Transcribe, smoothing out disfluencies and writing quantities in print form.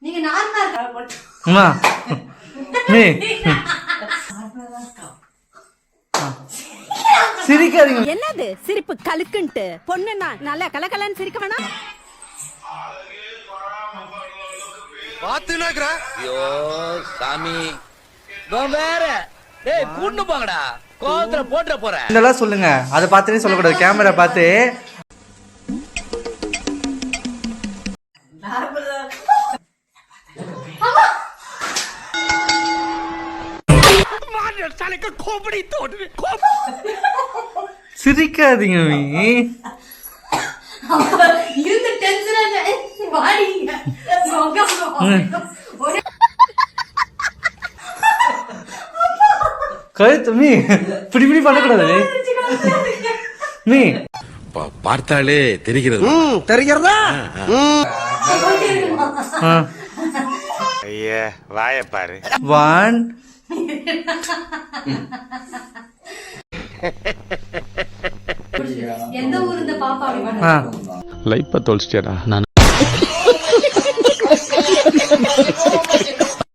நீங்க நார்மலா அம்மா மீ சிரிக்காதீங்க. என்னது சிரிப்பு கலுக்குன்ட்டு பொண்ணுன்னா நல்லா கலகலன்னு சிரிக்க வேணாம். பாத்துனாக்குற ஐயோ சாமி வேற டேய் கூண்டு போங்கடா கோவத்துல போட்ற போறேன் இதெல்லாம் சொல்லுங்க. அதை பார்த்துனே சொல்லக்கூடாது. கேமரா பார்த்து சிரிக்காதீங்க மீ. இருந்து டென்ஷனா வாடிங்க. கழுத்து மீ இப்படி இப்படி பண்ணக்கூடாது மீ. பார்த்தாலே தெரிகிறது தெரிகிறதா? ஐயா வாய பாரு. 1 எந்த ஊர் இந்த பாப்பா? லைஃப்பை தொலைச்சிட்டியாடா. நான்